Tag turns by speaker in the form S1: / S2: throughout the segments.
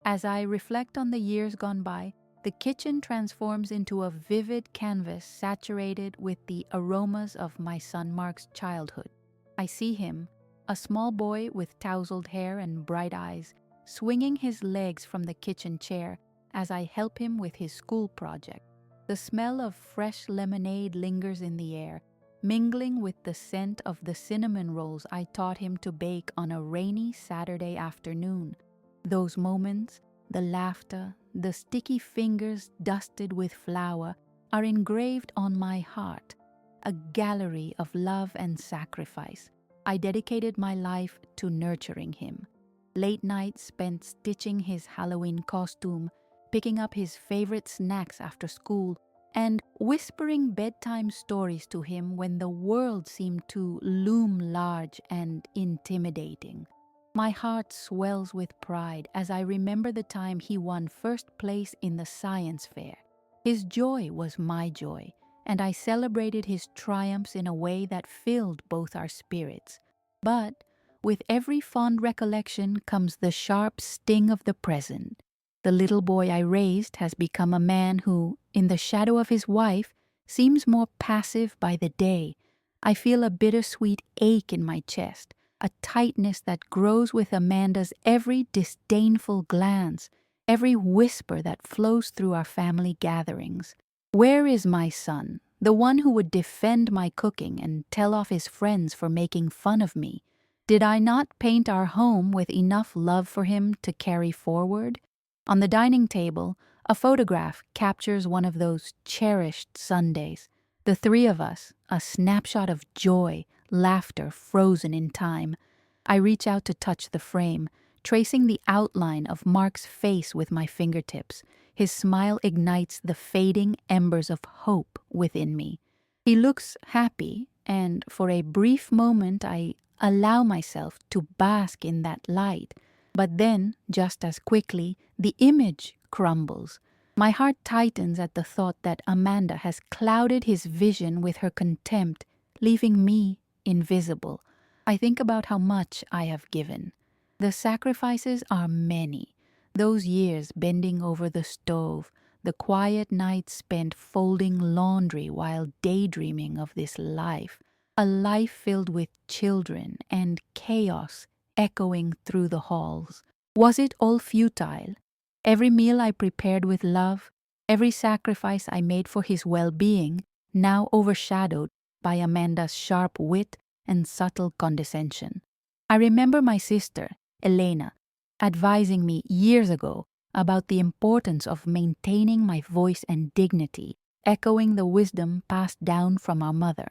S1: As I reflect on the years gone by, the kitchen transforms into a vivid canvas saturated with the aromas of my son Mark's childhood. I see him, a small boy with tousled hair and bright eyes, swinging his legs from the kitchen chair as I help him with his school project. The smell of fresh lemonade lingers in the air, mingling with the scent of the cinnamon rolls I taught him to bake on a rainy Saturday afternoon. Those moments, the laughter, the sticky fingers dusted with flour, are engraved on my heart, a gallery of love and sacrifice. I dedicated my life to nurturing him. Late nights spent stitching his Halloween costume, picking up his favorite snacks after school, and whispering bedtime stories to him when the world seemed to loom large and intimidating. My heart swells with pride as I remember the time he won first place in the science fair. His joy was my joy, and I celebrated his triumphs in a way that filled both our spirits. But with every fond recollection comes the sharp sting of the present. The little boy I raised has become a man who, in the shadow of his wife, seems more passive by the day. I feel a bittersweet ache in my chest, a tightness that grows with Amanda's every disdainful glance, every whisper that flows through our family gatherings. Where is my son, the one who would defend my cooking and tell off his friends for making fun of me? Did I not paint our home with enough love for him to carry forward? On the dining table, a photograph captures one of those cherished Sundays. The three of us, a snapshot of joy, laughter frozen in time. I reach out to touch the frame, tracing the outline of Mark's face with my fingertips. His smile ignites the fading embers of hope within me. He looks happy, and for a brief moment I allow myself to bask in that light. But then, just as quickly, the image crumbles. My heart tightens at the thought that Amanda has clouded his vision with her contempt, leaving me invisible. I think about how much I have given. The sacrifices are many. Those years bending over the stove, the quiet nights spent folding laundry while daydreaming of this life, a life filled with children and chaos echoing through the halls. Was it all futile? Every meal I prepared with love, every sacrifice I made for his well-being, now overshadowed by Amanda's sharp wit and subtle condescension. I remember my sister, Elena, advising me years ago about the importance of maintaining my voice and dignity, echoing the wisdom passed down from our mother.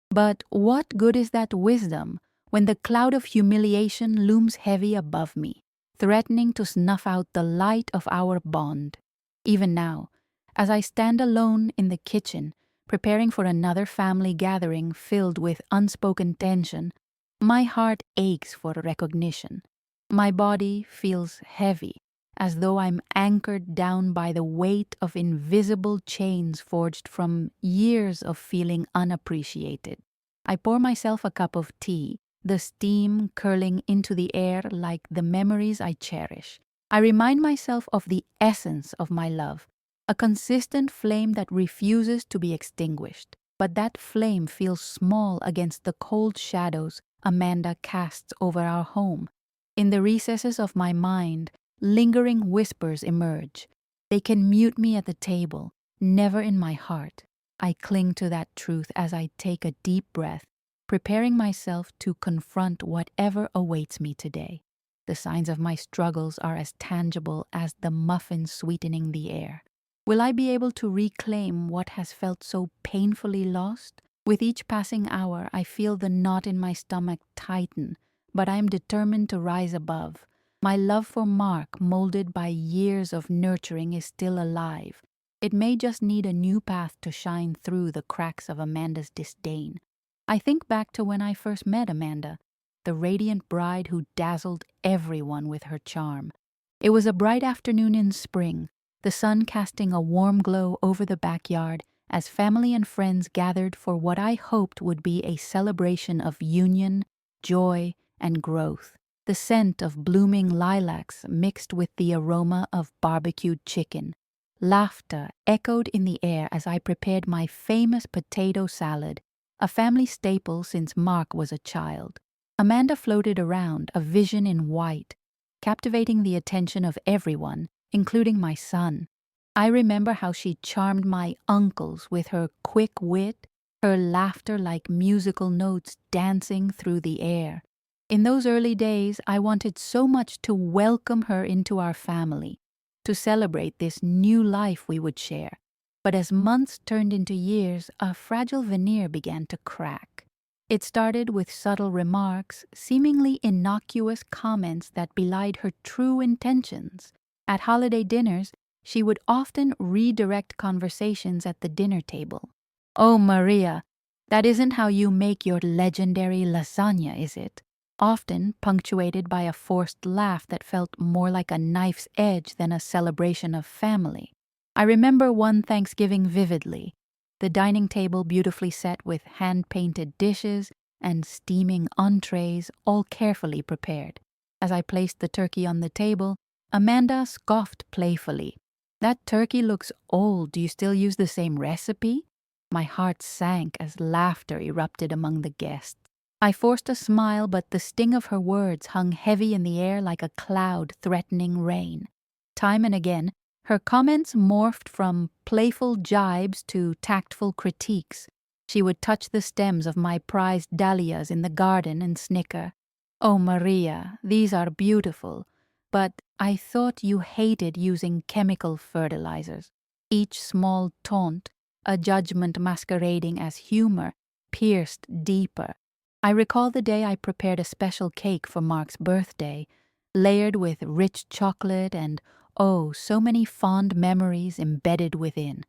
S1: But what good is that wisdom when the cloud of humiliation looms heavy above me, threatening to snuff out the light of our bond? Even now, as I stand alone in the kitchen, preparing for another family gathering filled with unspoken tension, my heart aches for recognition. My body feels heavy, as though I'm anchored down by the weight of invisible chains forged from years of feeling unappreciated. I pour myself a cup of tea, the steam curling into the air like the memories I cherish. I remind myself of the essence of my love, a consistent flame that refuses to be extinguished. But that flame feels small against the cold shadows Amanda casts over our home. In the recesses of my mind, lingering whispers emerge. They can mute me at the table, never in my heart. I cling to that truth as I take a deep breath, preparing myself to confront whatever awaits me today. The signs of my struggles are as tangible as the muffins sweetening the air. Will I be able to reclaim what has felt so painfully lost? With each passing hour, I feel the knot in my stomach tighten, but I am determined to rise above. My love for Mark, molded by years of nurturing, is still alive. It may just need a new path to shine through the cracks of Amanda's disdain. I think back to when I first met Amanda, the radiant bride who dazzled everyone with her charm. It was a bright afternoon in spring, the sun casting a warm glow over the backyard as family and friends gathered for what I hoped would be a celebration of union, joy, and growth. the scent of blooming lilacs mixed with the aroma of barbecued chicken. Laughter echoed in the air as I prepared my famous potato salad, a family staple since Mark was a child. Amanda floated around, a vision in white, captivating the attention of everyone, including my son. I remember how she charmed my uncles with her quick wit, her laughter like musical notes dancing through the air. In those early days, I wanted so much to welcome her into our family, to celebrate this new life we would share. But as months turned into years, a fragile veneer began to crack. It started with subtle remarks, seemingly innocuous comments that belied her true intentions. At holiday dinners, she would often redirect conversations at the dinner table. "Oh, Maria, that isn't how you make your legendary lasagna, is it?" Often punctuated by a forced laugh that felt more like a knife's edge than a celebration of family. I remember one Thanksgiving vividly, the dining table beautifully set with hand-painted dishes and steaming entrees, all carefully prepared. As I placed the turkey on the table, Amanda scoffed playfully. "That turkey looks old. Do you still use the same recipe?" My heart sank as laughter erupted among the guests. I forced a smile, but the sting of her words hung heavy in the air like a cloud threatening rain. Time and again, her comments morphed from playful jibes to tactful critiques. She would touch the stems of my prized dahlias in the garden and snicker. "Oh, Maria, these are beautiful, but I thought you hated using chemical fertilizers." Each small taunt, a judgment masquerading as humor, pierced deeper. I recall the day I prepared a special cake for Mark's birthday, layered with rich chocolate and, oh, so many fond memories embedded within.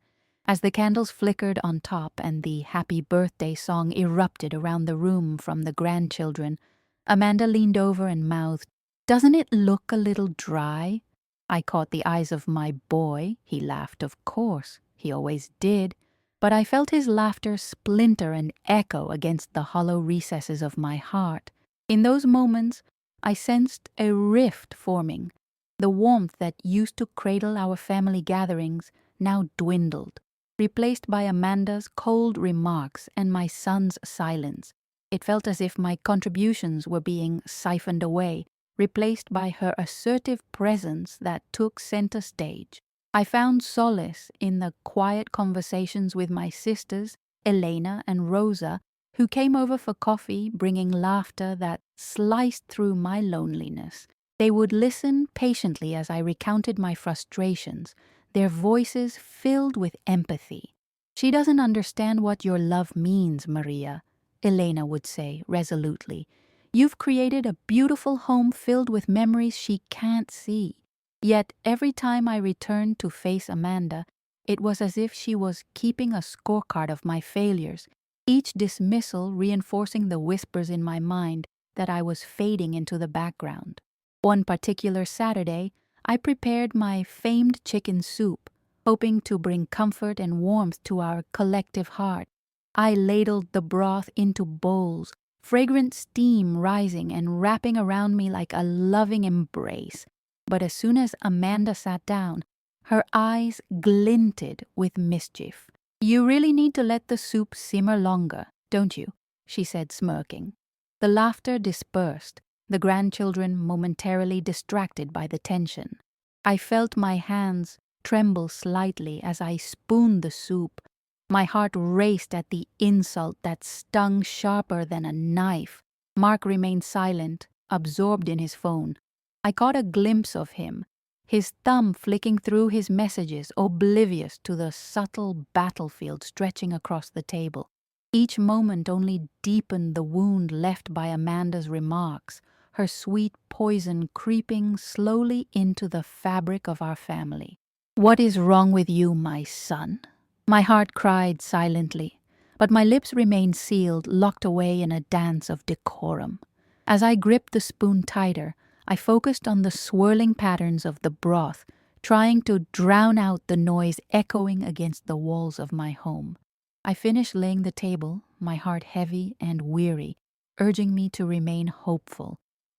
S1: As the candles flickered on top and the happy birthday song erupted around the room from the grandchildren, Amanda leaned over and mouthed, "Doesn't it look a little dry?" I caught the eyes of my boy. He laughed, of course. He always did. But I felt his laughter splinter and echo against the hollow recesses of my heart. In those moments, I sensed a rift forming. The warmth that used to cradle our family gatherings now dwindled, replaced by Amanda's cold remarks and my son's silence. It felt as if my contributions were being siphoned away, replaced by her assertive presence that took center stage. I found solace in the quiet conversations with my sisters, Elena and Rosa, who came over for coffee, bringing laughter that sliced through my loneliness. They would listen patiently as I recounted my frustrations, their voices filled with empathy. "She doesn't understand what your love means, Maria," Elena would say resolutely. "You've created a beautiful home filled with memories she can't see." Yet every time I returned to face Amanda, it was as if she was keeping a scorecard of my failures, each dismissal reinforcing the whispers in my mind that I was fading into the background. One particular Saturday, I prepared my famed chicken soup, hoping to bring comfort and warmth to our collective heart. I ladled the broth into bowls, fragrant steam rising and wrapping around me like a loving embrace. But as soon as Amanda sat down, her eyes glinted with mischief. "You really need to let the soup simmer longer, don't you?" she said, smirking. The laughter dispersed, the grandchildren momentarily distracted by the tension. I felt my hands tremble slightly as I spooned the soup. My heart raced at the insult that stung sharper than a knife. Mark remained silent, absorbed in his phone. I caught a glimpse of him, his thumb flicking through his messages, oblivious to the subtle battlefield stretching across the table. Each moment only deepened the wound left by Amanda's remarks, her sweet poison creeping slowly into the fabric of our family. "What is wrong with you, my son?" My heart cried silently, but my lips remained sealed, locked away in a dance of decorum. As I gripped the spoon tighter, I focused on the swirling patterns of the broth, trying to drown out the noise echoing against the walls of my home. I finished laying the table, my heart heavy and weary, urging me to remain hopeful.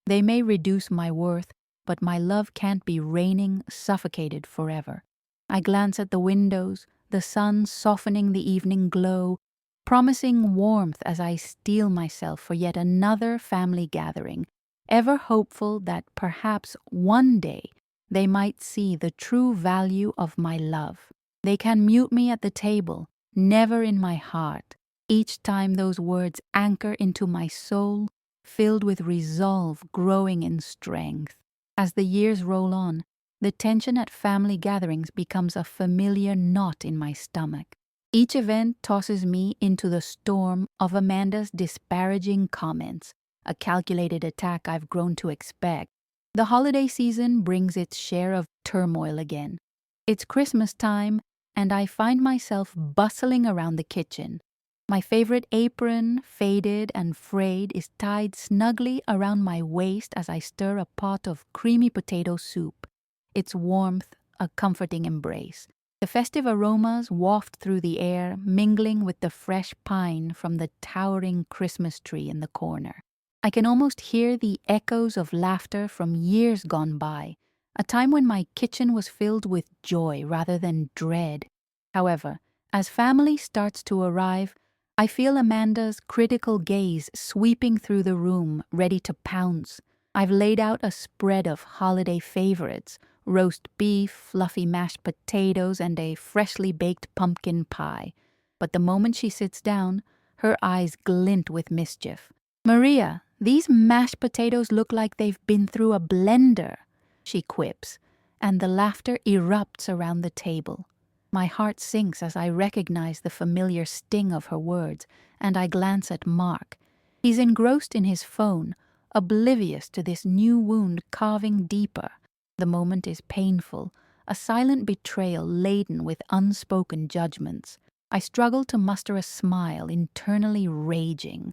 S1: They may reduce my worth, but my love can't be reigning, suffocated forever. I glance at the windows, the sun softening the evening glow, promising warmth as I steel myself for yet another family gathering, ever hopeful that perhaps one day they might see the true value of my love. They can mute me at the table, never in my heart. Each time those words anchor into my soul, filled with resolve growing in strength. As the years roll on, the tension at family gatherings becomes a familiar knot in my stomach. Each event tosses me into the storm of Amanda's disparaging comments, a calculated attack I've grown to expect. The holiday season brings its share of turmoil again. It's Christmas time, and I find myself bustling around the kitchen. My favorite apron, faded and frayed, is tied snugly around my waist as I stir a pot of creamy potato soup. Its warmth, a comforting embrace. The festive aromas waft through the air, mingling with the fresh pine from the towering Christmas tree in the corner. I can almost hear the echoes of laughter from years gone by, a time when my kitchen was filled with joy rather than dread. However, as family starts to arrive, I feel Amanda's critical gaze sweeping through the room, ready to pounce. I've laid out a spread of holiday favorites: roast beef, fluffy mashed potatoes, and a freshly baked pumpkin pie. But the moment she sits down, her eyes glint with mischief. "Maria, these mashed potatoes look like they've been through a blender," she quips, and the laughter erupts around the table. My heart sinks as I recognize the familiar sting of her words, and I glance at Mark. He's engrossed in his phone, oblivious to this new wound carving deeper. The moment is painful, a silent betrayal laden with unspoken judgments. I struggle to muster a smile, internally raging.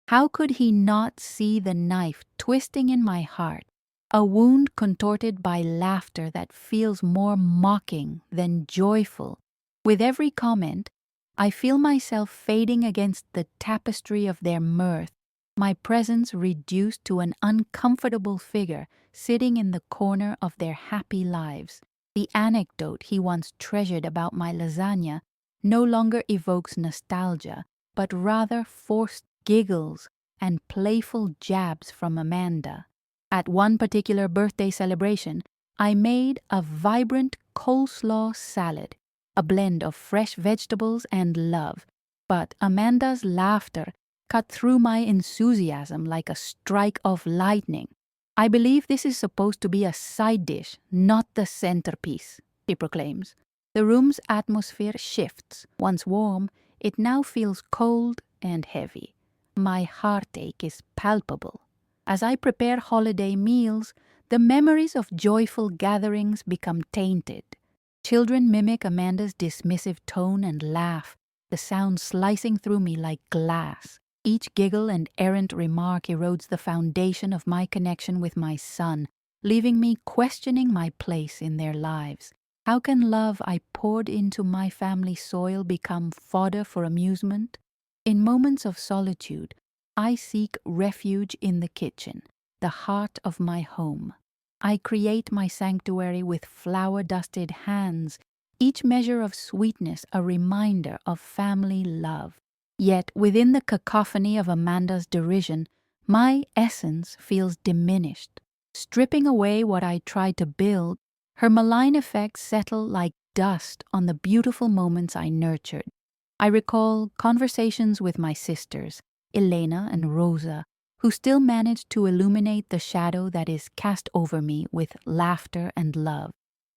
S1: How could he not see the knife twisting in my heart? A wound contorted by laughter that feels more mocking than joyful. With every comment, I feel myself fading against the tapestry of their mirth, my presence reduced to an uncomfortable figure sitting in the corner of their happy lives. The anecdote he once treasured about my lasagna no longer evokes nostalgia, but rather forced giggles and playful jabs from Amanda. At one particular birthday celebration, I made a vibrant coleslaw salad, a blend of fresh vegetables and love, but Amanda's laughter cut through my enthusiasm like a strike of lightning. "I believe this is supposed to be a side dish, not the centerpiece," she proclaims. The room's atmosphere shifts. Once warm, it now feels cold and heavy. My heartache is palpable. As I prepare holiday meals, the memories of joyful gatherings become tainted. Children mimic Amanda's dismissive tone and laugh, the sound slicing through me like glass. Each giggle and errant remark erodes the foundation of my connection with my son, leaving me questioning my place in their lives. How can love I poured into my family soil become fodder for amusement? In moments of solitude, I seek refuge in the kitchen, the heart of my home. I create my sanctuary with flour-dusted hands, each measure of sweetness a reminder of family love. Yet within the cacophony of Amanda's derision, my essence feels diminished. Stripping away what I tried to build, her malign effects settle like dust on the beautiful moments I nurtured. I recall conversations with my sisters, Elena and Rosa, who still manage to illuminate the shadow that is cast over me with laughter and love.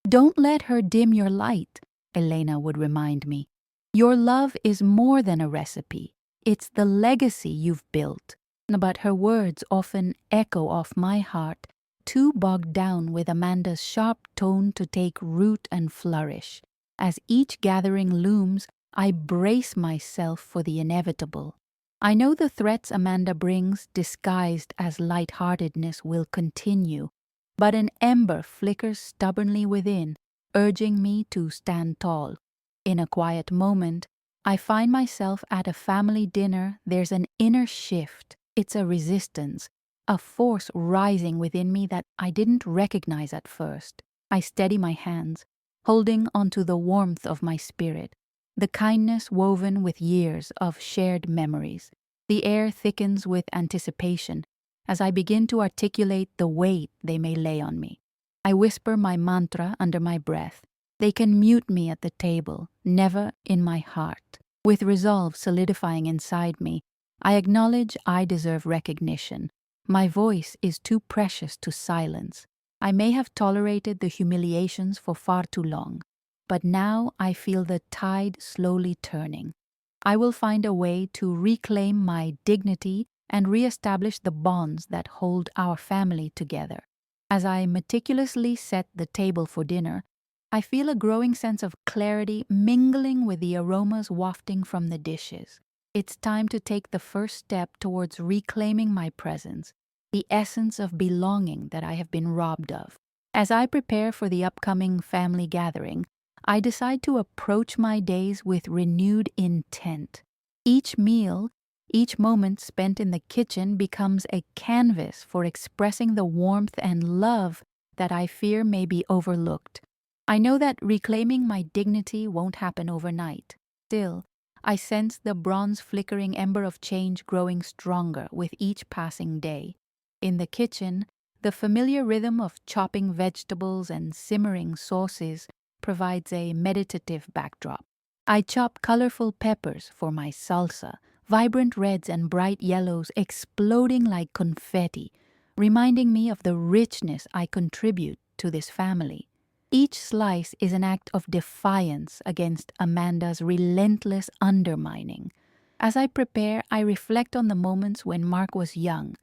S1: "Don't let her dim your light," Elena would remind me. "Your love is more than a recipe. It's the legacy you've built." But her words often echo off my heart, too bogged down with Amanda's sharp tone to take root and flourish. As each gathering looms, I brace myself for the inevitable. I know the threats Amanda brings, disguised as lightheartedness, will continue, but an ember flickers stubbornly within, urging me to stand tall. In a quiet moment, I find myself at a family dinner. There's an inner shift. It's a resistance, a force rising within me that I didn't recognize at first. I steady my hands, holding onto the warmth of my spirit, the kindness woven with years of shared memories. The air thickens with anticipation as I begin to articulate the weight they may lay on me. I whisper my mantra under my breath. They can mute me at the table, never in my heart. With resolve solidifying inside me, I acknowledge I deserve recognition. My voice is too precious to silence. I may have tolerated the humiliations for far too long, but now I feel the tide slowly turning. I will find a way to reclaim my dignity and reestablish the bonds that hold our family together. As I meticulously set the table for dinner, I feel a growing sense of clarity mingling with the aromas wafting from the dishes. It's time to take the first step towards reclaiming my presence, the essence of belonging that I have been robbed of. As I prepare for the upcoming family gathering, I decide to approach my days with renewed intent. Each meal, each moment spent in the kitchen becomes a canvas for expressing the warmth and love that I fear may be overlooked. I know that reclaiming my dignity won't happen overnight. Still, I sense the bronze flickering ember of change growing stronger with each passing day. In the kitchen, the familiar rhythm of chopping vegetables and simmering sauces provides a meditative backdrop. I chop colorful peppers for my salsa, vibrant reds and bright yellows exploding like confetti, reminding me of the richness I contribute to this family. Each slice is an act of defiance against Amanda's relentless undermining. As I prepare, I reflect on the moments when Mark was young,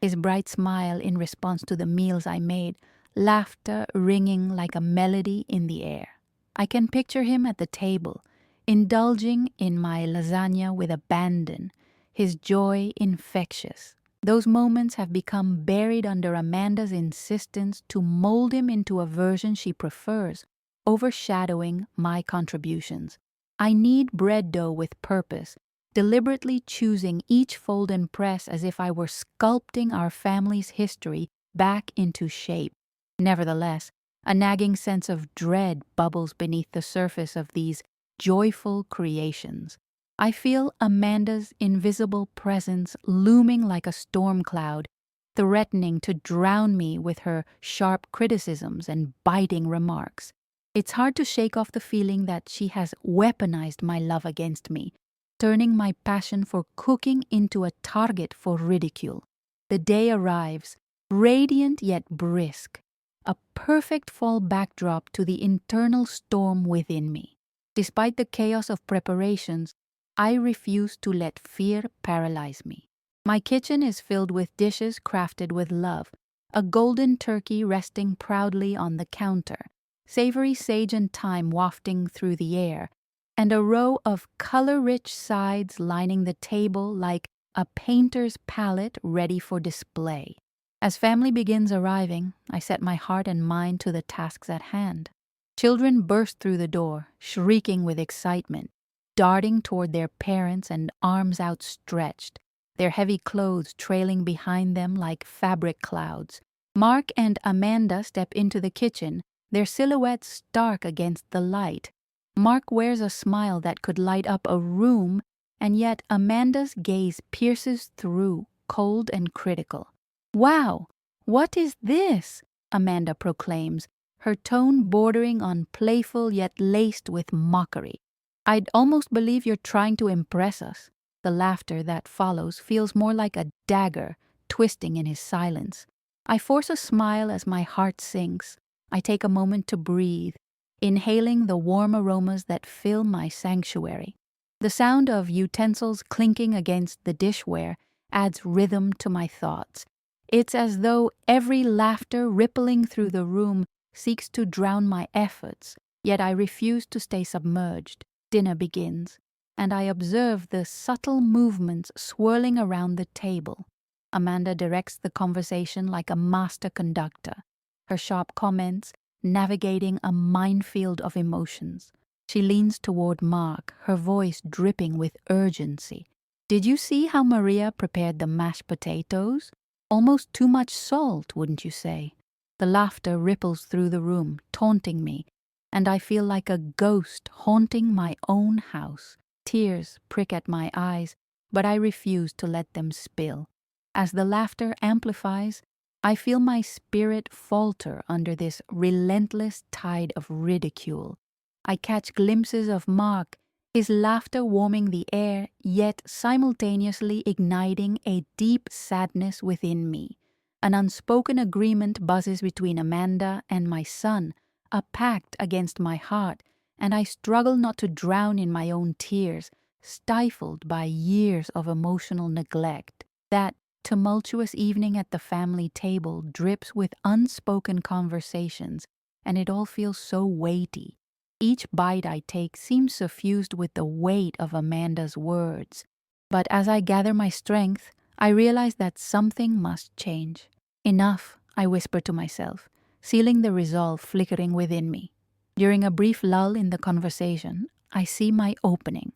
S1: his bright smile in response to the meals I made, laughter ringing like a melody in the air. I can picture him at the table, indulging in my lasagna with abandon, his joy infectious. Those moments have become buried under Amanda's insistence to mold him into a version she prefers, overshadowing my contributions. I knead bread dough with purpose, deliberately choosing each fold and press as if I were sculpting our family's history back into shape. Nevertheless, a nagging sense of dread bubbles beneath the surface of these joyful creations. I feel Amanda's invisible presence looming like a storm cloud, threatening to drown me with her sharp criticisms and biting remarks. It's hard to shake off the feeling that she has weaponized my love against me, turning my passion for cooking into a target for ridicule. The day arrives, radiant yet brisk, a perfect fall backdrop to the internal storm within me. Despite the chaos of preparations, I refuse to let fear paralyze me. My kitchen is filled with dishes crafted with love, a golden turkey resting proudly on the counter, savory sage and thyme wafting through the air, and a row of color-rich sides lining the table like a painter's palette ready for display. As family begins arriving, I set my heart and mind to the tasks at hand. Children burst through the door, shrieking with excitement, darting toward their parents and arms outstretched, their heavy clothes trailing behind them like fabric clouds. Mark and Amanda step into the kitchen, their silhouettes stark against the light. Mark wears a smile that could light up a room, and yet Amanda's gaze pierces through, cold and critical. "Wow, what is this?" Amanda proclaims, her tone bordering on playful yet laced with mockery. "I'd almost believe you're trying to impress us." The laughter that follows feels more like a dagger twisting in his silence. I force a smile as my heart sinks. I take a moment to breathe, inhaling the warm aromas that fill my sanctuary. The sound of utensils clinking against the dishware adds rhythm to my thoughts. It's as though every laughter rippling through the room seeks to drown my efforts, yet I refuse to stay submerged. Dinner begins, and I observe the subtle movements swirling around the table. Amanda directs the conversation like a master conductor, her sharp comments navigating a minefield of emotions. She leans toward Mark, her voice dripping with urgency. "Did you see how Maria prepared the mashed potatoes? Almost too much salt, wouldn't you say? The laughter ripples through the room, taunting me, and I feel like a ghost haunting my own house. Tears prick at my eyes, but I refuse to let them spill. As the laughter amplifies, I feel my spirit falter under this relentless tide of ridicule. I catch glimpses of Mark, his laughter warming the air, yet simultaneously igniting a deep sadness within me. An unspoken agreement buzzes between Amanda and my son, a pact against my heart, and I struggle not to drown in my own tears, stifled by years of emotional neglect. That tumultuous evening at the family table drips with unspoken conversations, and it all feels so weighty. Each bite I take seems suffused with the weight of Amanda's words. But as I gather my strength, I realize that something must change. Enough, I whisper to myself, sealing the resolve flickering within me. During a brief lull in the conversation, I see my opening.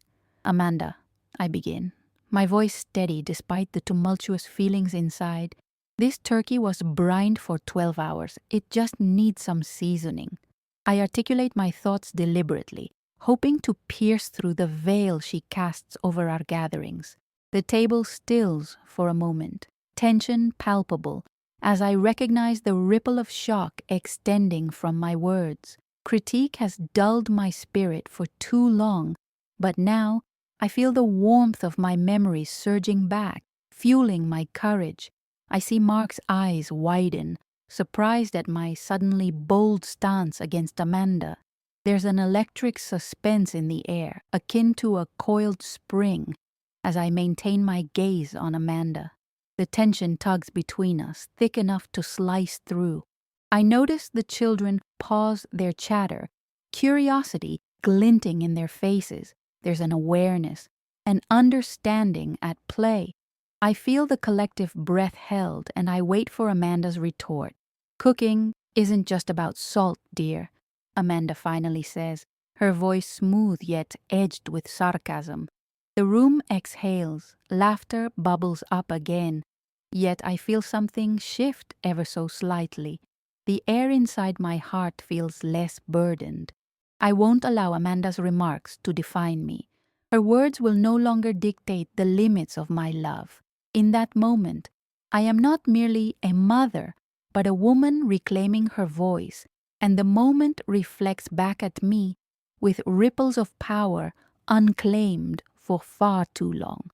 S1: Amanda, I begin, my voice steady despite the tumultuous feelings inside. This turkey was brined for 12 hours. It just needs some seasoning. I articulate my thoughts deliberately, hoping to pierce through the veil she casts over our gatherings. The table stills for a moment, tension palpable, as I recognize the ripple of shock extending from my words. Critique has dulled my spirit for too long, but now I feel the warmth of my memories surging back, fueling my courage. I see Mark's eyes widen, surprised at my suddenly bold stance against Amanda. There's an electric suspense in the air, akin to a coiled spring, as I maintain my gaze on Amanda. The tension tugs between us, thick enough to slice through. I notice the children pause their chatter, curiosity glinting in their faces. There's an awareness, an understanding at play. I feel the collective breath held, and I wait for Amanda's retort. Cooking isn't just about salt, dear, Amanda finally says, her voice smooth yet edged with sarcasm. The room exhales, laughter bubbles up again, yet I feel something shift ever so slightly. The air inside my heart feels less burdened. I won't allow Amanda's remarks to define me. Her words will no longer dictate the limits of my love. In that moment, I am not merely a mother, but a woman reclaiming her voice, and the moment reflects back at me with ripples of power unclaimed for far too long.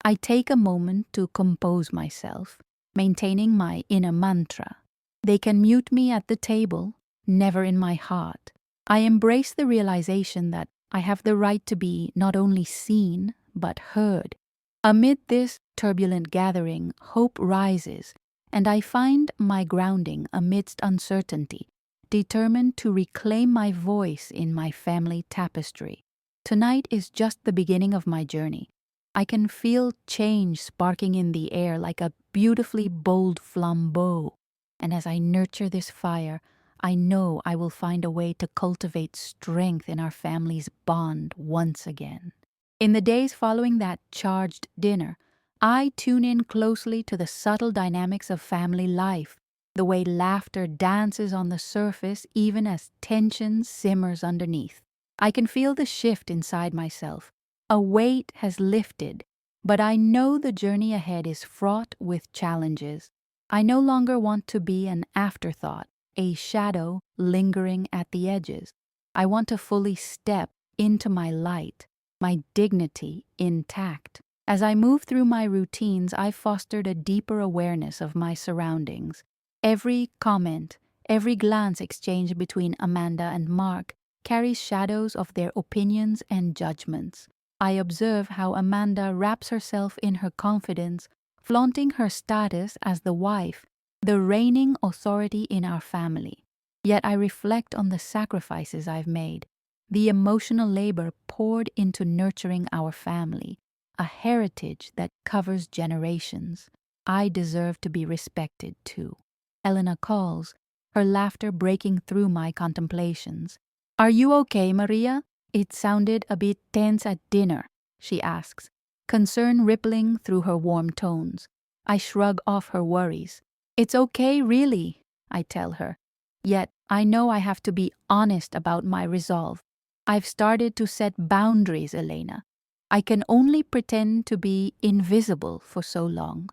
S1: I take a moment to compose myself, maintaining my inner mantra. They can mute me at the table, never in my heart. I embrace the realization that I have the right to be not only seen, but heard. Amid this turbulent gathering, hope rises, and I find my grounding amidst uncertainty, determined to reclaim my voice in my family tapestry. Tonight is just the beginning of my journey. I can feel change sparking in the air like a beautifully bold flambeau, and as I nurture this fire, I know I will find a way to cultivate strength in our family's bond once again. In the days following that charged dinner, I tune in closely to the subtle dynamics of family life, the way laughter dances on the surface even as tension simmers underneath. I can feel the shift inside myself. A weight has lifted, but I know the journey ahead is fraught with challenges. I no longer want to be an afterthought, a shadow lingering at the edges. I want to fully step into my light, my dignity intact. As I move through my routines, I've fostered a deeper awareness of my surroundings. Every comment, every glance exchanged between Amanda and Mark carries shadows of their opinions and judgments. I observe how Amanda wraps herself in her confidence, flaunting her status as the wife, the reigning authority in our family. Yet I reflect on the sacrifices I've made, the emotional labor poured into nurturing our family, a heritage that covers generations. I deserve to be respected too. Elena calls, her laughter breaking through my contemplations. "Are you okay, Maria? It sounded a bit tense at dinner," she asks, concern rippling through her warm tones. I shrug off her worries. It's okay, really, I tell her. Yet I know I have to be honest about my resolve. I've started to set boundaries, Elena. I can only pretend to be invisible for so long.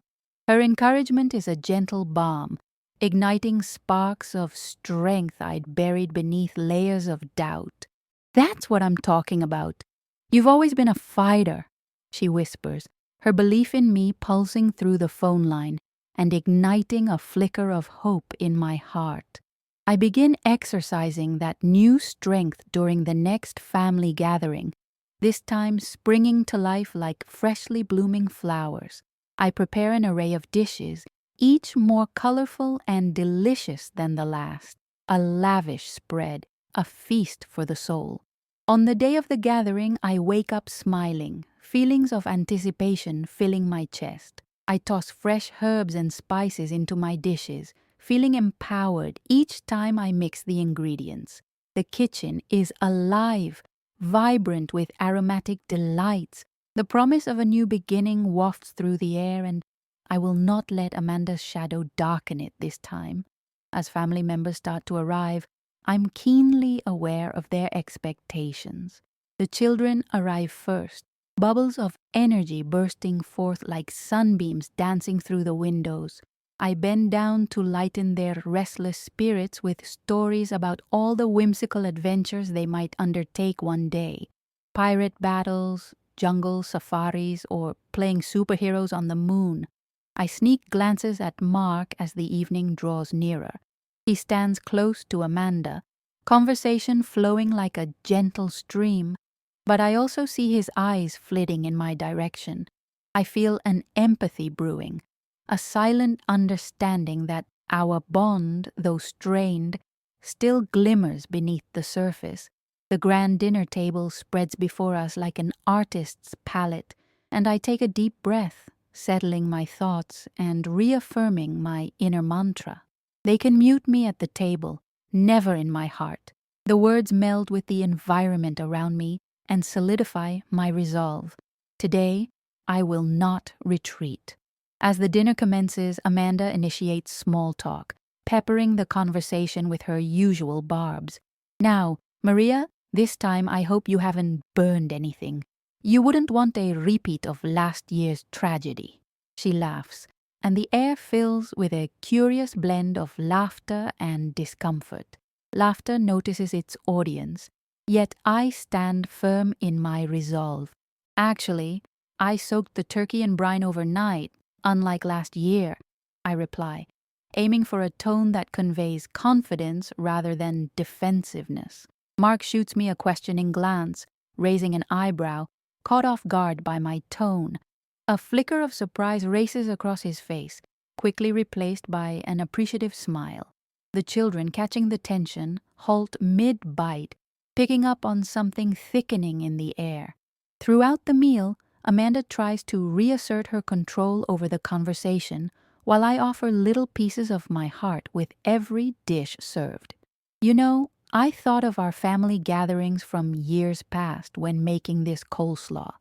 S1: Her encouragement is a gentle balm, igniting sparks of strength I'd buried beneath layers of doubt. That's what I'm talking about. You've always been a fighter, she whispers, her belief in me pulsing through the phone line and igniting a flicker of hope in my heart. I begin exercising that new strength during the next family gathering, this time springing to life like freshly blooming flowers. I prepare an array of dishes, each more colorful and delicious than the last, a lavish spread, a feast for the soul. On the day of the gathering, I wake up smiling, feelings of anticipation filling my chest. I toss fresh herbs and spices into my dishes, feeling empowered each time I mix the ingredients. The kitchen is alive, vibrant with aromatic delights. The promise of a new beginning wafts through the air, and I will not let Amanda's shadow darken it this time. As family members start to arrive, I'm keenly aware of their expectations. The children arrive first, bubbles of energy bursting forth like sunbeams dancing through the windows. I bend down to lighten their restless spirits with stories about all the whimsical adventures they might undertake one day. Pirate battles, jungle safaris, or playing superheroes on the moon. I sneak glances at Mark as the evening draws nearer. He stands close to Amanda, conversation flowing like a gentle stream, but I also see his eyes flitting in my direction. I feel an empathy brewing, a silent understanding that our bond, though strained, still glimmers beneath the surface. The grand dinner table spreads before us like an artist's palette, and I take a deep breath, settling my thoughts and reaffirming my inner mantra. They can mute me at the table, never in my heart. The words meld with the environment around me and solidify my resolve. Today, I will not retreat. As the dinner commences, Amanda initiates small talk, peppering the conversation with her usual barbs. Now, Maria, this time I hope you haven't burned anything. You wouldn't want a repeat of last year's tragedy. She laughs, and the air fills with a curious blend of laughter and discomfort. Laughter notices its audience, yet I stand firm in my resolve. Actually, I soaked the turkey in brine overnight, unlike last year, I reply, aiming for a tone that conveys confidence rather than defensiveness. Mark shoots me a questioning glance, raising an eyebrow, caught off guard by my tone. A flicker of surprise races across his face, quickly replaced by an appreciative smile. The children, catching the tension, halt mid-bite, picking up on something thickening in the air. Throughout the meal, Amanda tries to reassert her control over the conversation, while I offer little pieces of my heart with every dish served. You know, I thought of our family gatherings from years past when making this coleslaw.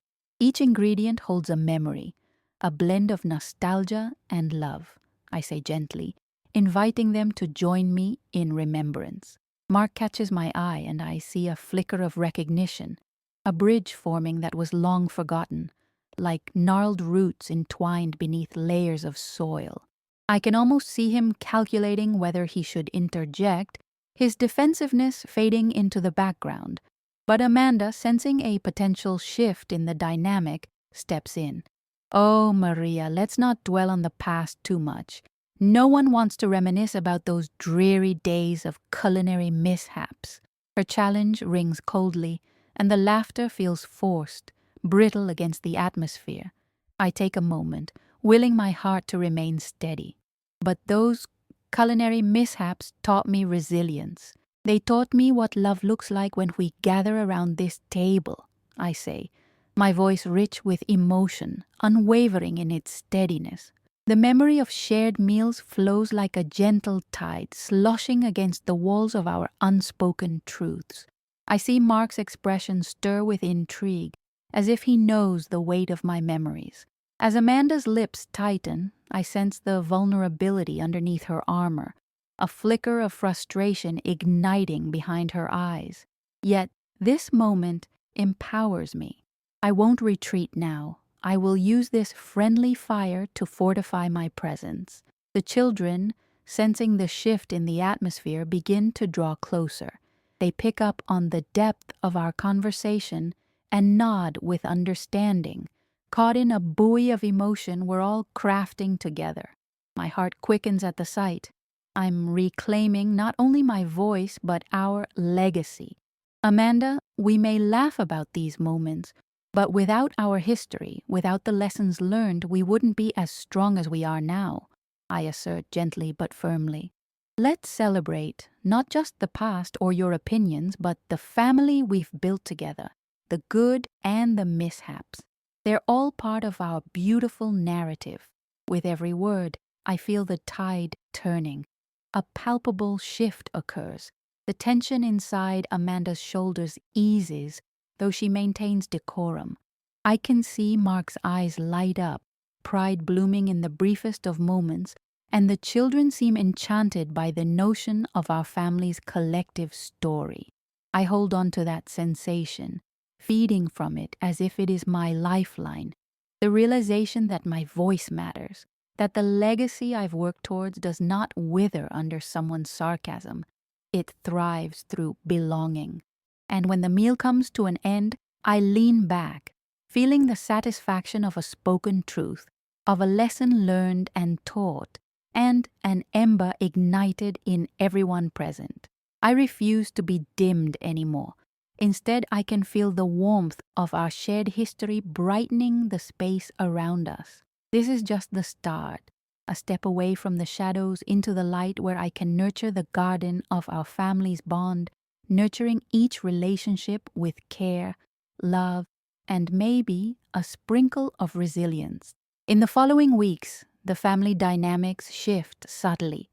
S1: Each ingredient holds a memory, a blend of nostalgia and love, I say gently, inviting them to join me in remembrance. Mark catches my eye and I see a flicker of recognition, a bridge forming that was long forgotten, like gnarled roots entwined beneath layers of soil. I can almost see him calculating whether he should interject, his defensiveness fading into the background. But Amanda, sensing a potential shift in the dynamic, steps in. Oh, Maria, let's not dwell on the past too much. No one wants to reminisce about those dreary days of culinary mishaps. Her challenge rings coldly, and the laughter feels forced, brittle against the atmosphere. I take a moment, willing my heart to remain steady. But those culinary mishaps taught me resilience. They taught me what love looks like when we gather around this table, I say, my voice rich with emotion, unwavering in its steadiness. The memory of shared meals flows like a gentle tide, sloshing against the walls of our unspoken truths. I see Mark's expression stir with intrigue, as if he knows the weight of my memories. As Amanda's lips tighten, I sense the vulnerability underneath her armor, a flicker of frustration igniting behind her eyes. Yet, this moment empowers me. I won't retreat now. I will use this friendly fire to fortify my presence. The children, sensing the shift in the atmosphere, begin to draw closer. They pick up on the depth of our conversation and nod with understanding. Caught in a buoy of emotion, we're all crafting together. My heart quickens at the sight. I'm reclaiming not only my voice, but our legacy. Amanda, we may laugh about these moments, but without our history, without the lessons learned, we wouldn't be as strong as we are now, I assert gently but firmly. Let's celebrate not just the past or your opinions, but the family we've built together, the good and the mishaps. They're all part of our beautiful narrative. With every word, I feel the tide turning. A palpable shift occurs. The tension inside Amanda's shoulders eases, though she maintains decorum. I can see Mark's eyes light up, pride blooming in the briefest of moments, and the children seem enchanted by the notion of our family's collective story. I hold on to that sensation, feeding from it as if it is my lifeline. The realization that my voice matters, that the legacy I've worked towards does not wither under someone's sarcasm. It thrives through belonging. And when the meal comes to an end, I lean back, feeling the satisfaction of a spoken truth, of a lesson learned and taught, and an ember ignited in everyone present. I refuse to be dimmed anymore. Instead, I can feel the warmth of our shared history brightening the space around us. This is just the start, a step away from the shadows into the light where I can nurture the garden of our family's bond, nurturing each relationship with care, love, and maybe a sprinkle of resilience. In the following weeks, the family dynamics shift subtly.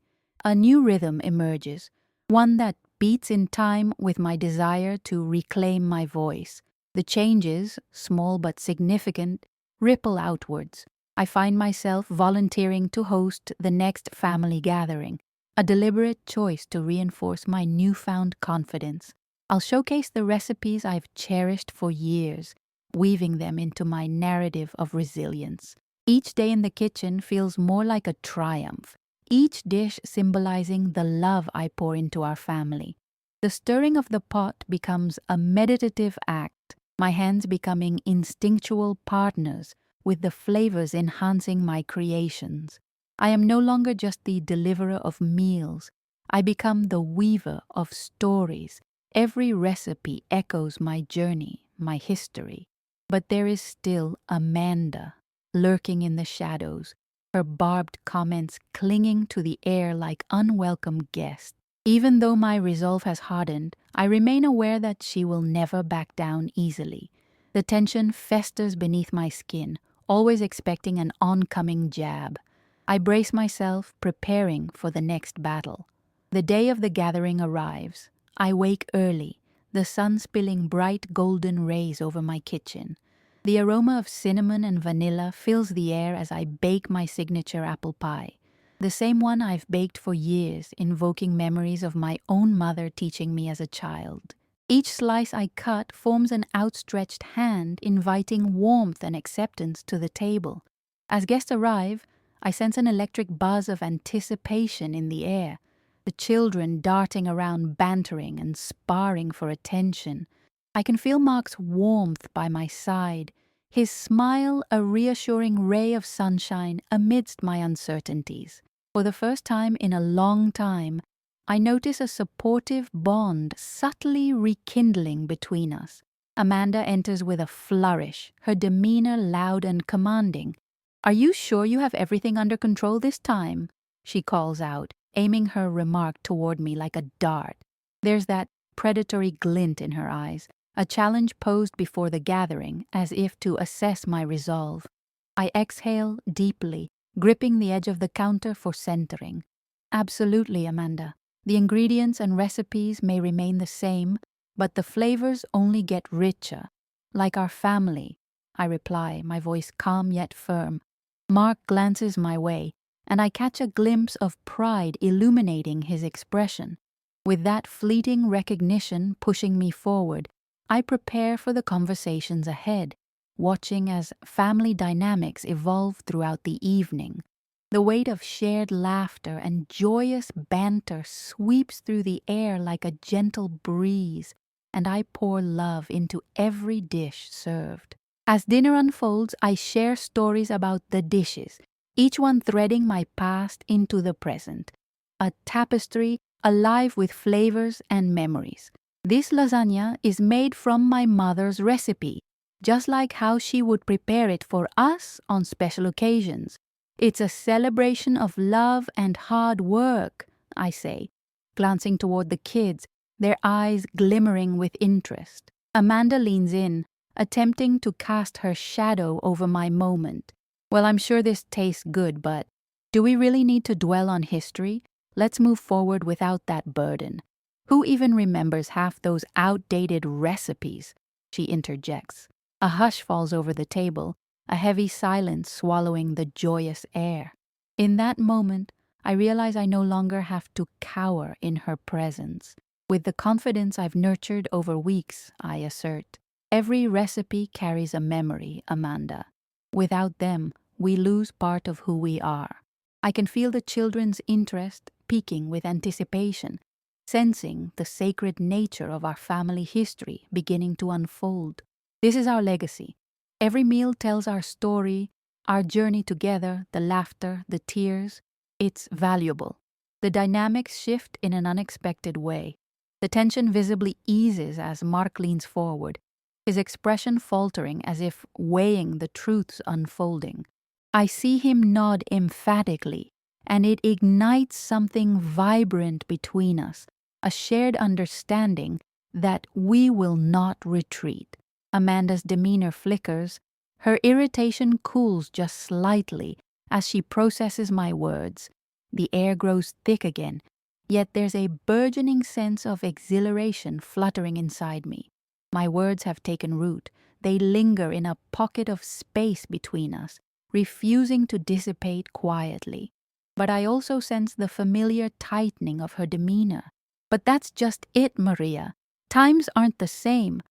S1: A new rhythm emerges, one that beats in time with my desire to reclaim my voice. The changes, small but significant, ripple outwards. I find myself volunteering to host the next family gathering, a deliberate choice to reinforce my newfound confidence. I'll showcase the recipes I've cherished for years, weaving them into my narrative of resilience. Each day in the kitchen feels more like a triumph, each dish symbolizing the love I pour into our family. The stirring of the pot becomes a meditative act, my hands becoming instinctual partners with the flavors enhancing my creations. I am no longer just the deliverer of meals. I become the weaver of stories. Every recipe echoes my journey, my history. But there is still Amanda, lurking in the shadows, her barbed comments clinging to the air like unwelcome guests. Even though my resolve has hardened, I remain aware that she will never back down easily. The tension festers beneath my skin, always expecting an oncoming jab. I brace myself, preparing for the next battle. The day of the gathering arrives. I wake early, the sun spilling bright golden rays over my kitchen. The aroma of cinnamon and vanilla fills the air as I bake my signature apple pie, the same one I've baked for years, invoking memories of my own mother teaching me as a child. Each slice I cut forms an outstretched hand, inviting warmth and acceptance to the table. As guests arrive, I sense an electric buzz of anticipation in the air, the children darting around bantering and sparring for attention. I can feel Mark's warmth by my side, his smile a reassuring ray of sunshine amidst my uncertainties. For the first time in a long time, I notice a supportive bond subtly rekindling between us. Amanda enters with a flourish, her demeanor loud and commanding. "Are you sure you have everything under control this time?" she calls out, aiming her remark toward me like a dart. There's that predatory glint in her eyes, a challenge posed before the gathering, as if to assess my resolve. I exhale deeply, gripping the edge of the counter for centering. "Absolutely, Amanda. The ingredients and recipes may remain the same, but the flavors only get richer. Like our family, I reply, my voice calm yet firm. Mark glances my way, and I catch a glimpse of pride illuminating his expression. With that fleeting recognition pushing me forward, I prepare for the conversations ahead, watching as family dynamics evolve throughout the evening. The weight of shared laughter and joyous banter sweeps through the air like a gentle breeze, and I pour love into every dish served. As dinner unfolds, I share stories about the dishes, each one threading my past into the present. A tapestry alive with flavors and memories. This lasagna is made from my mother's recipe, just like how she would prepare it for us on special occasions. It's a celebration of love and hard work, I say, glancing toward the kids, their eyes glimmering with interest. Amanda leans in, attempting to cast her shadow over my moment. Well, I'm sure this tastes good, but do we really need to dwell on history? Let's move forward without that burden. Who even remembers half those outdated recipes? She interjects. A hush falls over the table, a heavy silence swallowing the joyous air. In that moment, I realize I no longer have to cower in her presence. With the confidence I've nurtured over weeks, I assert, every recipe carries a memory, Amanda. Without them, we lose part of who we are. I can feel the children's interest peaking with anticipation, sensing the sacred nature of our family history beginning to unfold. This is our legacy. Every meal tells our story, our journey together, the laughter, the tears. It's valuable. The dynamics shift in an unexpected way. The tension visibly eases as Mark leans forward, his expression faltering as if weighing the truths unfolding. I see him nod emphatically, and it ignites something vibrant between us, a shared understanding that we will not retreat. Amanda's demeanor flickers, her irritation cools just slightly as she processes my words. The air grows thick again, yet there's a burgeoning sense of exhilaration fluttering inside me. My words have taken root. They linger in a pocket of space between us, refusing to dissipate quietly. But I also sense the familiar tightening of her demeanor. But that's just it, Maria. Times aren't the same.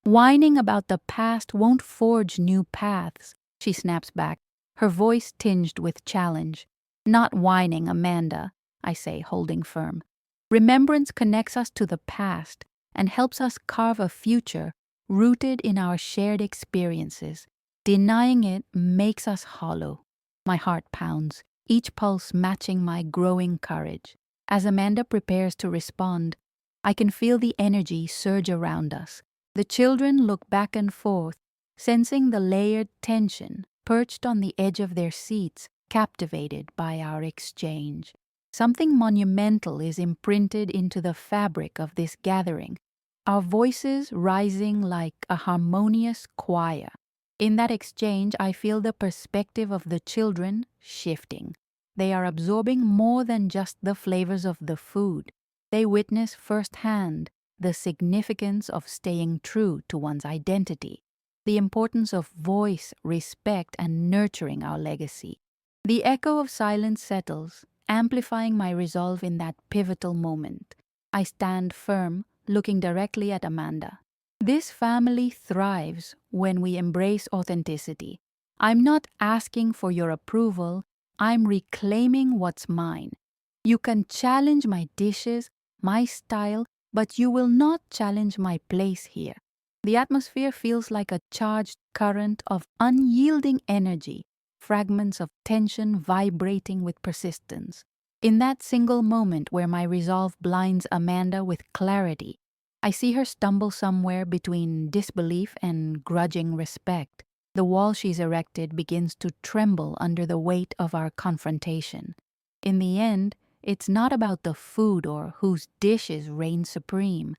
S1: Whining about the past won't forge new paths, she snaps back, her voice tinged with challenge. Not whining, Amanda, I say, holding firm. Remembrance connects us to the past and helps us carve a future rooted in our shared experiences. Denying it makes us hollow. My heart pounds, each pulse matching my growing courage. As Amanda prepares to respond, I can feel the energy surge around us. The children look back and forth, sensing the layered tension, perched on the edge of their seats, captivated by our exchange. Something monumental is imprinted into the fabric of this gathering, our voices rising like a harmonious choir. In that exchange, I feel the perspective of the children shifting. They are absorbing more than just the flavors of the food. They witness firsthand the significance of staying true to one's identity, the importance of voice, respect, and nurturing our legacy. The echo of silence settles, amplifying my resolve in that pivotal moment. I stand firm, looking directly at Amanda. This family thrives when we embrace authenticity. I'm not asking for your approval, I'm reclaiming what's mine. You can challenge my dishes, my style, but you will not challenge my place here. The atmosphere feels like a charged current of unyielding energy, fragments of tension vibrating with persistence. In that single moment where my resolve blinds Amanda with clarity, I see her stumble somewhere between disbelief and grudging respect. The wall she's erected begins to tremble under the weight of our confrontation. In the end, it's not about the food or whose dishes reign supreme.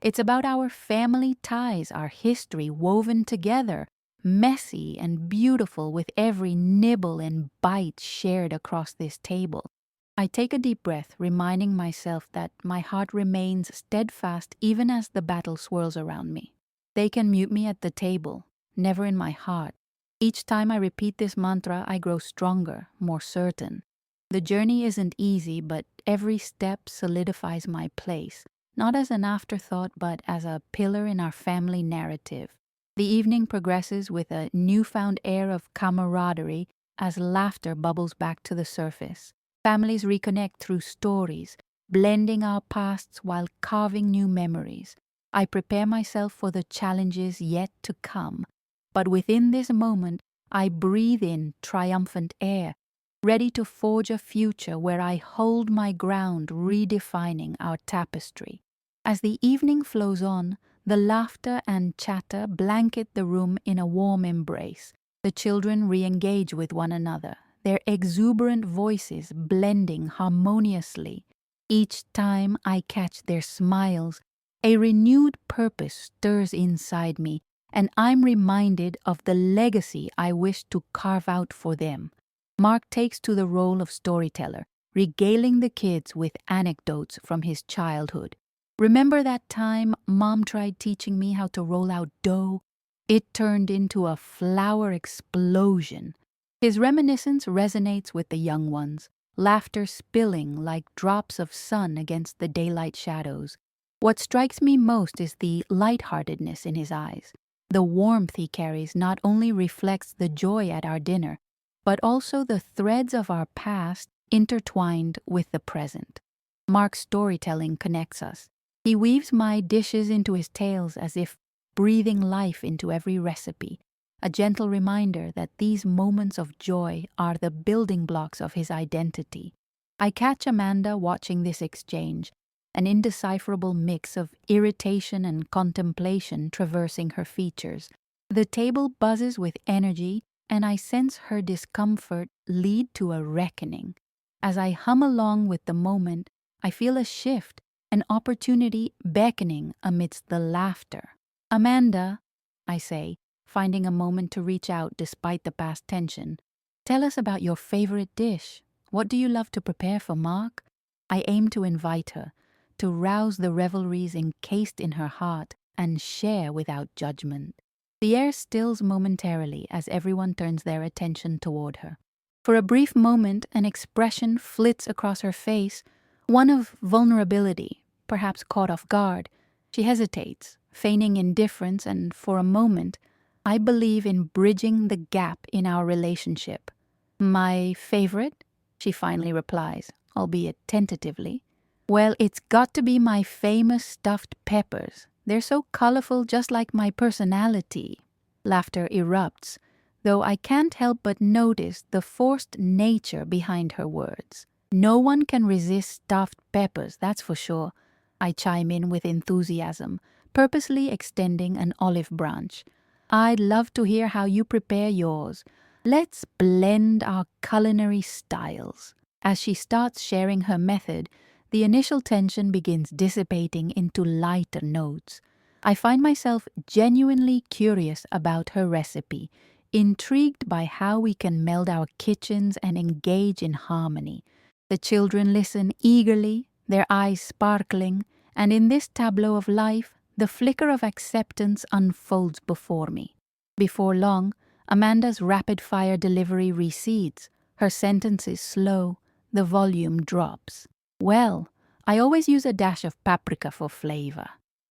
S1: It's about our family ties, our history woven together, messy and beautiful with every nibble and bite shared across this table. I take a deep breath, reminding myself that my heart remains steadfast even as the battle swirls around me. They can mute me at the table, never in my heart. Each time I repeat this mantra, I grow stronger, more certain. The journey isn't easy, but every step solidifies my place, not as an afterthought, but as a pillar in our family narrative. The evening progresses with a newfound air of camaraderie as laughter bubbles back to the surface. Families reconnect through stories, blending our pasts while carving new memories. I prepare myself for the challenges yet to come, but within this moment, I breathe in triumphant air, ready to forge a future where I hold my ground, redefining our tapestry. As the evening flows on, the laughter and chatter blanket the room in a warm embrace. The children re-engage with one another, their exuberant voices blending harmoniously. Each time I catch their smiles, a renewed purpose stirs inside me, and I'm reminded of the legacy I wish to carve out for them. Mark takes to the role of storyteller, regaling the kids with anecdotes from his childhood. Remember that time Mom tried teaching me how to roll out dough? It turned into a flour explosion. His reminiscence resonates with the young ones, laughter spilling like drops of sun against the daylight shadows. What strikes me most is the lightheartedness in his eyes. The warmth he carries not only reflects the joy at our dinner, but also the threads of our past intertwined with the present. Mark's storytelling connects us. He weaves my dishes into his tales as if breathing life into every recipe, a gentle reminder that these moments of joy are the building blocks of his identity. I catch Amanda watching this exchange, an indecipherable mix of irritation and contemplation traversing her features. The table buzzes with energy, and I sense her discomfort lead to a reckoning. As I hum along with the moment, I feel a shift, an opportunity beckoning amidst the laughter. Amanda, I say, finding a moment to reach out despite the past tension, tell us about your favorite dish. What do you love to prepare for Mark? I aim to invite her, to rouse the revelries encased in her heart and share without judgment. The air stills momentarily as everyone turns their attention toward her. For a brief moment, an expression flits across her face, one of vulnerability, perhaps caught off guard. She hesitates, feigning indifference, and for a moment, I believe in bridging the gap in our relationship. My favorite? She finally replies, albeit tentatively. Well, it's got to be my famous stuffed peppers. They're so colorful, just like my personality. Laughter erupts, though I can't help but notice the forced nature behind her words. No one can resist stuffed peppers, that's for sure. I chime in with enthusiasm, purposely extending an olive branch. I'd love to hear how you prepare yours. Let's blend our culinary styles. As she starts sharing her method, the initial tension begins dissipating into lighter notes. I find myself genuinely curious about her recipe, intrigued by how we can meld our kitchens and engage in harmony. The children listen eagerly, their eyes sparkling, and in this tableau of life, the flicker of acceptance unfolds before me. Before long, Amanda's rapid-fire delivery recedes. Her sentences slow, the volume drops. Well, I always use a dash of paprika for flavor.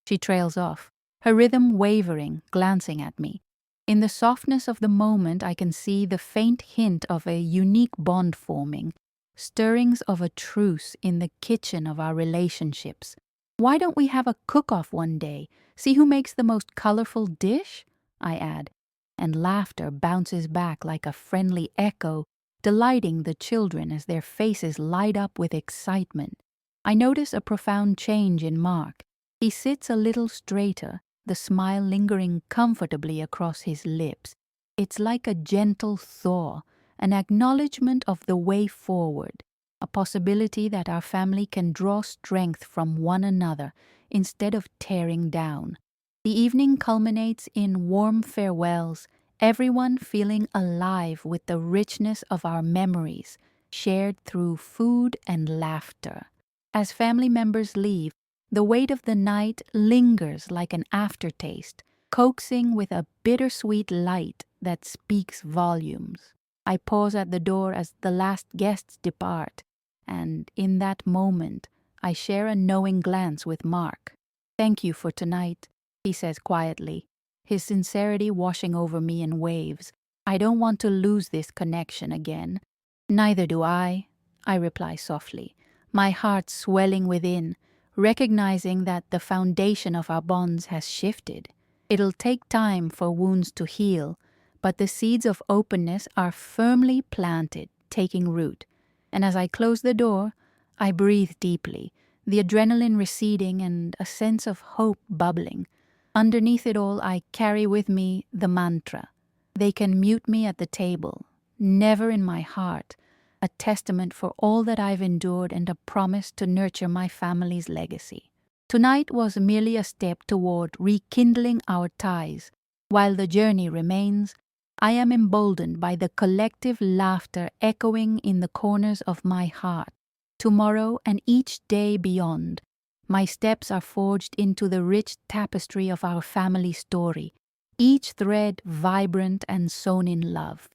S1: She trails off, her rhythm wavering, glancing at me. In the softness of the moment, I can see the faint hint of a unique bond forming, stirrings of a truce in the kitchen of our relationships. Why don't we have a cook-off one day? See who makes the most colorful dish? I add, and laughter bounces back like a friendly echo, delighting the children as their faces light up with excitement. I notice a profound change in Mark. He sits a little straighter, the smile lingering comfortably across his lips. It's like a gentle thaw, an acknowledgement of the way forward, a possibility that our family can draw strength from one another instead of tearing down. The evening culminates in warm farewells, everyone feeling alive with the richness of our memories, shared through food and laughter. As family members leave, the weight of the night lingers like an aftertaste, coaxing with a bittersweet light that speaks volumes. I pause at the door as the last guests depart, and in that moment, I share a knowing glance with Mark. "Thank you for tonight," he says quietly, his sincerity washing over me in waves. "I don't want to lose this connection again." "Neither do I," reply softly, my heart swelling within, recognizing that the foundation of our bonds has shifted. It'll take time for wounds to heal, but the seeds of openness are firmly planted, taking root. And as I close the door, I breathe deeply, the adrenaline receding and a sense of hope bubbling. Underneath it all, I carry with me the mantra: "They can mute me at the table, never in my heart," a testament for all that I've endured and a promise to nurture my family's legacy. Tonight was merely a step toward rekindling our ties. While the journey remains, I am emboldened by the collective laughter echoing in the corners of my heart. Tomorrow and each day beyond, my steps are forged into the rich tapestry of our family story, each thread vibrant and sewn in love.